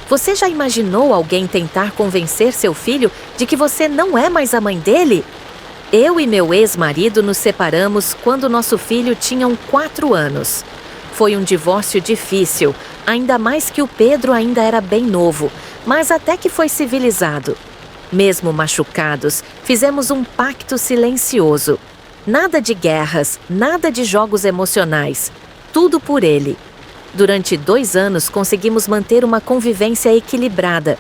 Você já imaginou alguém tentar convencer seu filho de que você não é mais a mãe dele? Eu e meu ex-marido nos separamos quando nosso filho tinha 4 anos. Foi um divórcio difícil, ainda mais que o Pedro ainda era bem novo, mas até que foi civilizado. Mesmo machucados, fizemos um pacto silencioso. Nada de guerras, nada de jogos emocionais. Tudo por ele. Durante 2 anos conseguimos manter uma convivência equilibrada,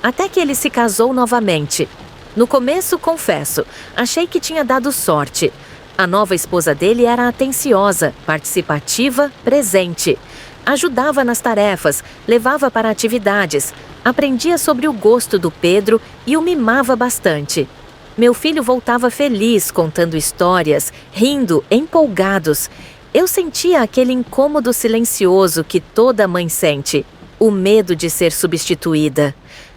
até que ele se casou novamente. No começo, confesso, achei que tinha dado sorte. A nova esposa dele era atenciosa, participativa, presente. Ajudava nas tarefas, levava para atividades, aprendia sobre o gosto do Pedro e o mimava bastante. Meu filho voltava feliz, contando histórias, rindo, empolgados. Eu sentia aquele incômodo silencioso que toda mãe sente, o medo de ser substituída.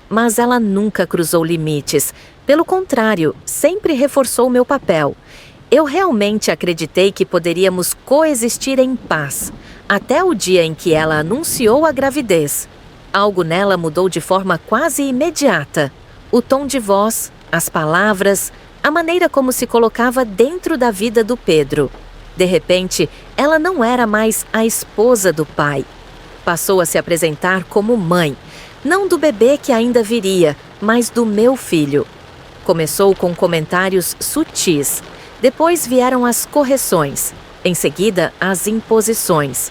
Mas ela nunca cruzou limites. Pelo contrário, sempre reforçou meu papel. Eu realmente acreditei que poderíamos coexistir em paz, até o dia em que ela anunciou a gravidez. Algo nela mudou de forma quase imediata. O tom de voz, as palavras, a maneira como se colocava dentro da vida do Pedro. De repente, ela não era mais a esposa do pai. Passou a se apresentar como mãe, não do bebê que ainda viria, mas do meu filho. Começou com comentários sutis. Depois vieram as correções. Em seguida, as imposições.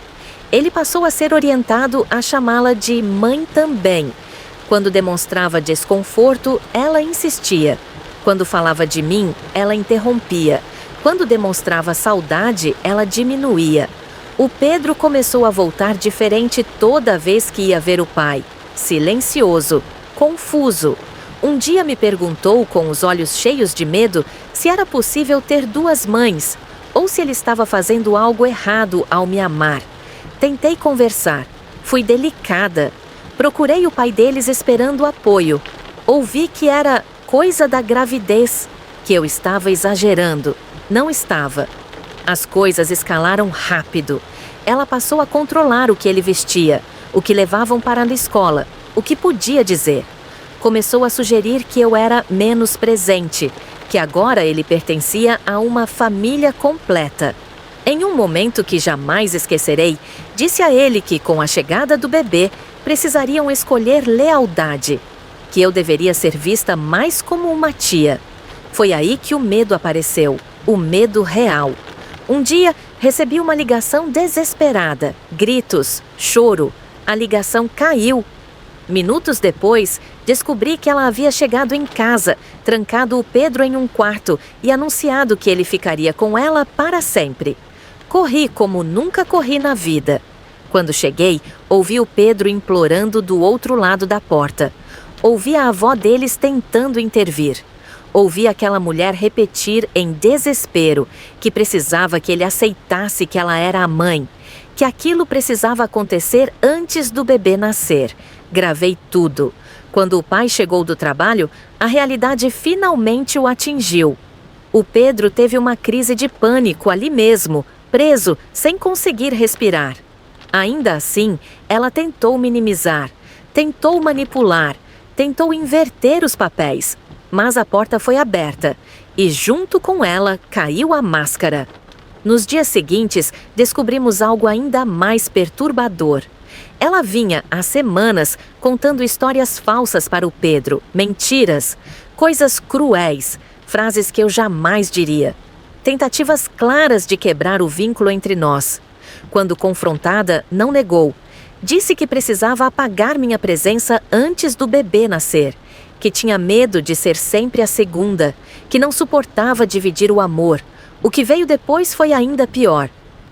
Ele passou a ser orientado a chamá-la de mãe também. Quando demonstrava desconforto, ela insistia. Quando falava de mim, ela interrompia. Quando demonstrava saudade, ela diminuía. O Pedro começou a voltar diferente toda vez que ia ver o pai. Silencioso, confuso. Um dia me perguntou, com os olhos cheios de medo, se era possível ter 2 mães, ou se ele estava fazendo algo errado ao me amar. Tentei conversar. Fui delicada. Procurei o pai deles esperando apoio. Ouvi que era coisa da gravidez, que eu estava exagerando. Não estava. As coisas escalaram rápido. Ela passou a controlar o que ele vestia, o que levavam para a escola, o que podia dizer. Começou a sugerir que eu era menos presente, que agora ele pertencia a uma família completa. Em um momento que jamais esquecerei, disse a ele que, com a chegada do bebê, precisariam escolher lealdade, que eu deveria ser vista mais como uma tia. Foi aí que o medo apareceu. O medo real. Um dia, recebi uma ligação desesperada, gritos, choro. A ligação caiu. Minutos depois, descobri que ela havia chegado em casa, trancado o Pedro em um quarto e anunciado que ele ficaria com ela para sempre. Corri como nunca corri na vida. Quando cheguei, ouvi o Pedro implorando do outro lado da porta. Ouvi a avó deles tentando intervir. Ouvi aquela mulher repetir em desespero que precisava que ele aceitasse que ela era a mãe, que aquilo precisava acontecer antes do bebê nascer. Gravei tudo. Quando o pai chegou do trabalho, a realidade finalmente o atingiu. O Pedro teve uma crise de pânico ali mesmo, preso, sem conseguir respirar. Ainda assim, ela tentou minimizar, tentou manipular, tentou inverter os papéis. Mas a porta foi aberta e, junto com ela, caiu a máscara. Nos dias seguintes, descobrimos algo ainda mais perturbador. Ela vinha, há semanas, contando histórias falsas para o Pedro, mentiras, coisas cruéis, frases que eu jamais diria. Tentativas claras de quebrar o vínculo entre nós. Quando confrontada, não negou. Disse que precisava apagar minha presença antes do bebê nascer, que tinha medo de ser sempre a segunda, que não suportava dividir o amor. O que veio depois foi ainda pior.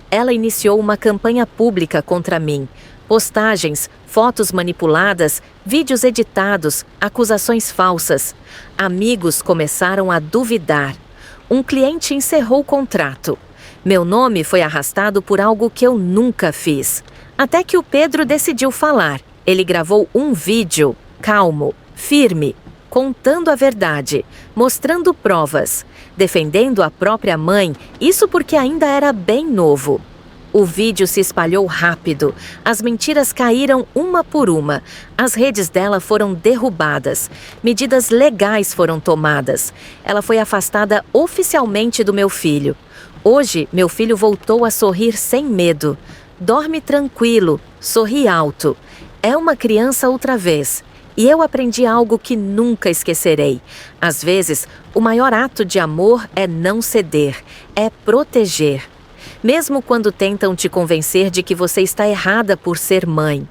Ela iniciou uma campanha pública contra mim. Postagens, fotos manipuladas, vídeos editados, acusações falsas. Amigos começaram a duvidar. Um cliente encerrou o contrato. Meu nome foi arrastado por algo que eu nunca fiz. Até que o Pedro decidiu falar. Ele gravou um vídeo, calmo, firme, contando a verdade, mostrando provas, defendendo a própria mãe, isso porque ainda era bem novo. O vídeo se espalhou rápido. As mentiras caíram uma por uma. As redes dela foram derrubadas. Medidas legais foram tomadas. Ela foi afastada oficialmente do meu filho. Hoje, meu filho voltou a sorrir sem medo. Dorme tranquilo, sorri alto. É uma criança outra vez. E eu aprendi algo que nunca esquecerei. Às vezes, o maior ato de amor é não ceder, é proteger. Mesmo quando tentam te convencer de que você está errada por ser mãe.